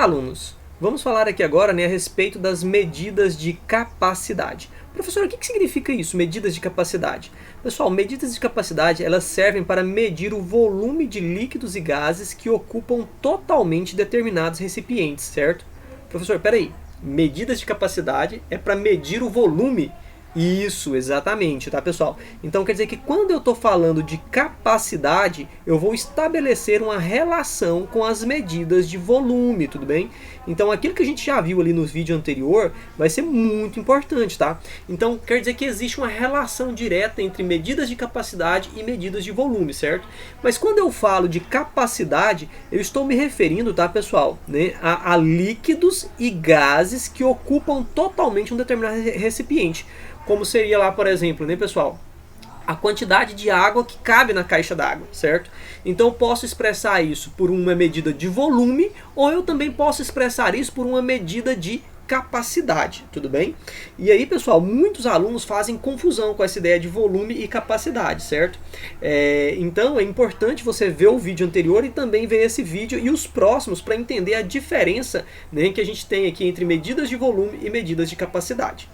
alunos, vamos falar aqui agora, né, a respeito das medidas de capacidade. Professor, o que significa isso, medidas de capacidade? Pessoal, medidas de capacidade elas servem para medir o volume de líquidos e gases que ocupam totalmente determinados recipientes, certo? Professor, peraí, medidas de capacidade é para medir o volume? Isso, exatamente, tá pessoal? Então quer dizer que quando eu estou falando de capacidade, eu vou estabelecer uma relação com as medidas de volume, tudo bem? Então aquilo que a gente já viu ali no vídeo anterior vai ser muito importante, tá? Então quer dizer que existe uma relação direta entre medidas de capacidade e medidas de volume, certo? Mas quando eu falo de capacidade, eu estou me referindo, tá pessoal, né, a líquidos e gases que ocupam totalmente um determinado recipiente. Como seria lá, por exemplo, né, pessoal? A quantidade de água que cabe na caixa d'água, certo? Então eu posso expressar isso por uma medida de volume ou eu também posso expressar isso por uma medida de capacidade, tudo bem? E aí, pessoal, muitos alunos fazem confusão com essa ideia de volume e capacidade, certo? Então é importante você ver o vídeo anterior e também ver esse vídeo e os próximos para entender a diferença, né, que a gente tem aqui entre medidas de volume e medidas de capacidade.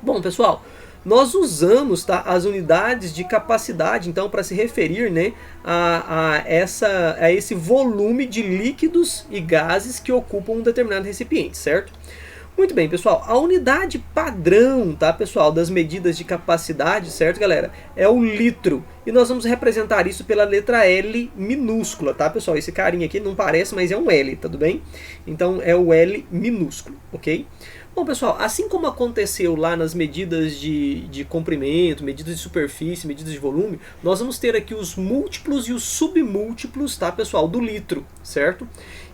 Bom, pessoal, nós usamos, tá, as unidades de capacidade então para se referir, né, a esse volume de líquidos e gases que ocupam um determinado recipiente, certo? Muito bem, pessoal, a unidade padrão, tá, pessoal, das medidas de capacidade, certo, galera? É o litro. E nós vamos representar isso pela letra L minúscula, tá, pessoal? Esse carinha aqui não parece, mas é um L, tudo bem? Então é o L minúsculo, ok? Bom, pessoal, assim como aconteceu lá nas medidas de comprimento, medidas de superfície, medidas de volume, nós vamos ter aqui os múltiplos e os submúltiplos, tá, pessoal, do litro, certo?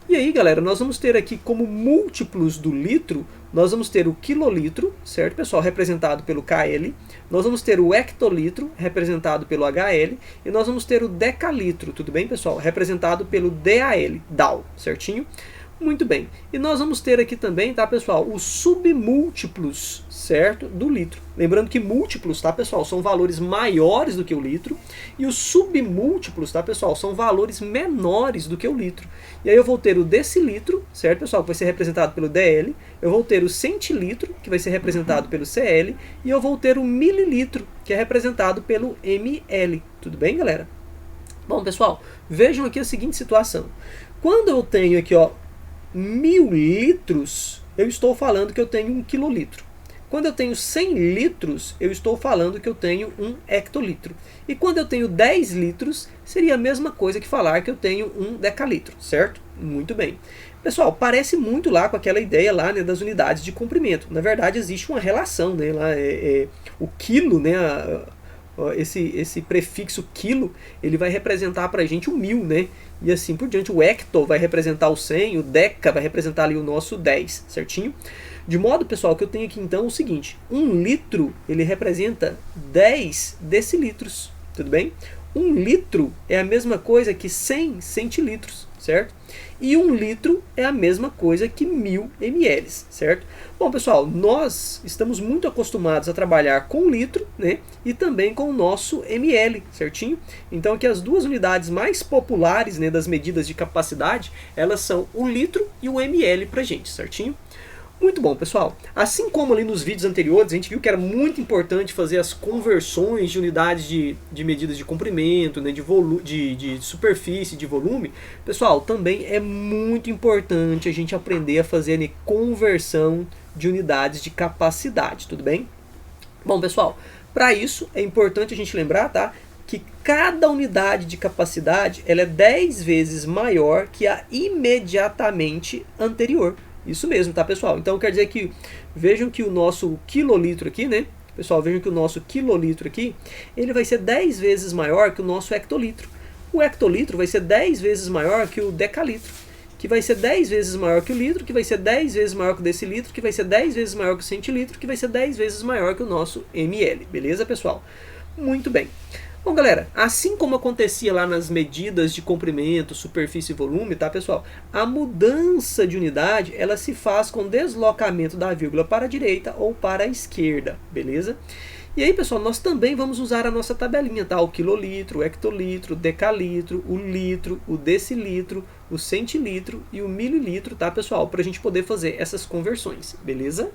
E aí, galera, nós vamos ter aqui como múltiplos do litro, nós vamos ter o quilolitro, certo, pessoal, representado pelo KL, nós vamos ter o hectolitro, representado pelo HL, e nós vamos ter o decalitro, tudo bem, pessoal, representado pelo DAL, certinho? Muito bem. E nós vamos ter aqui também, tá, pessoal, os submúltiplos, certo, do litro. Lembrando que múltiplos, tá, pessoal, são valores maiores do que o litro. E os submúltiplos, tá, pessoal, são valores menores do que o litro. E aí eu vou ter o decilitro, certo, pessoal, que vai ser representado pelo DL. Eu vou ter o centilitro, que vai ser representado pelo CL. E eu vou ter o mililitro, que é representado pelo ML. Tudo bem, galera? Bom, pessoal, vejam aqui a seguinte situação. Quando eu tenho aqui, ó, 1000 litros, eu estou falando que eu tenho 1 quilolitro. Quando eu tenho 100 litros, eu estou falando que eu tenho 1 hectolitro. E quando eu tenho 10 litros, seria a mesma coisa que falar que eu tenho 1 decalitro, certo? Muito bem. Pessoal, parece muito lá com aquela ideia lá, né, das unidades de comprimento. Na verdade, existe uma relação, né, lá, o quilo, né, esse prefixo quilo, ele vai representar para a gente o 1000, né? E assim por diante, o hecto vai representar o 100, o deca vai representar ali o nosso 10, certinho? De modo, pessoal, que eu tenho aqui então o seguinte, 1 litro, ele representa 10 decilitros, tudo bem? 1 litro é a mesma coisa que 100 centilitros, certo? E 1 litro é a mesma coisa que 1000 ml, certo? Bom, pessoal, nós estamos muito acostumados a trabalhar com litro, né? E também com o nosso ml, certinho? Então aqui as duas unidades mais populares, né, das medidas de capacidade, elas são o litro e o ml pra gente, certinho? Muito bom, pessoal. Assim como ali nos vídeos anteriores, a gente viu que era muito importante fazer as conversões de unidades de medidas de comprimento, né, de superfície, de volume. Pessoal, também é muito importante a gente aprender a fazer, né, conversão de unidades de capacidade, tudo bem? Bom, pessoal, para isso é importante a gente lembrar, tá, que cada unidade de capacidade ela é 10 vezes maior que a imediatamente anterior. Isso mesmo, tá, pessoal? Então quer dizer que, vejam que o nosso quilolitro aqui, né? Pessoal, vejam que o nosso quilolitro aqui, ele vai ser 10 vezes maior que o nosso hectolitro. O hectolitro vai ser 10 vezes maior que o decalitro, que vai ser 10 vezes maior que o litro, que vai ser 10 vezes maior que o decilitro, que vai ser 10 vezes maior que o centilitro, que vai ser 10 vezes maior que o nosso ml. Beleza, pessoal? Muito bem. Bom, galera, assim como acontecia lá nas medidas de comprimento, superfície e volume, tá, pessoal? A mudança de unidade, ela se faz com deslocamento da vírgula para a direita ou para a esquerda, beleza? E aí, pessoal, nós também vamos usar a nossa tabelinha, tá? O quilolitro, o hectolitro, o decalitro, o litro, o decilitro, o centilitro e o mililitro, tá, pessoal? Para a gente poder fazer essas conversões, beleza?